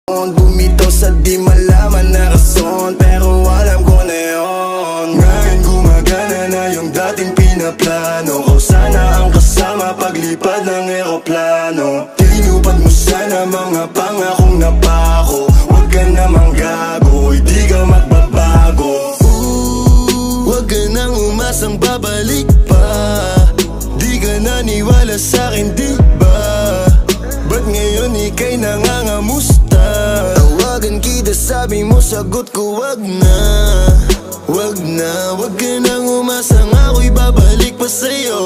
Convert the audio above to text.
Bumitaw sa di malaman na rason, pero alam ko na yun. Ngayon gumagana na yung dating pinaplano ko. Sana ang kasama paglipad ng eroplano. Tinupad mo sana mga pangakong napako. Huwag ka namang gago, hindi ka magbabago. Huwag ka nang umasang babalik pa. Di ka naniwala sa'kin, di ba? Ba't ngayon ika'y nangangamusta? Tawagan kita, sabi mo, sagot ko wag na. Wag na, wag ka nang umasang ako'y babalik pa sa'yo.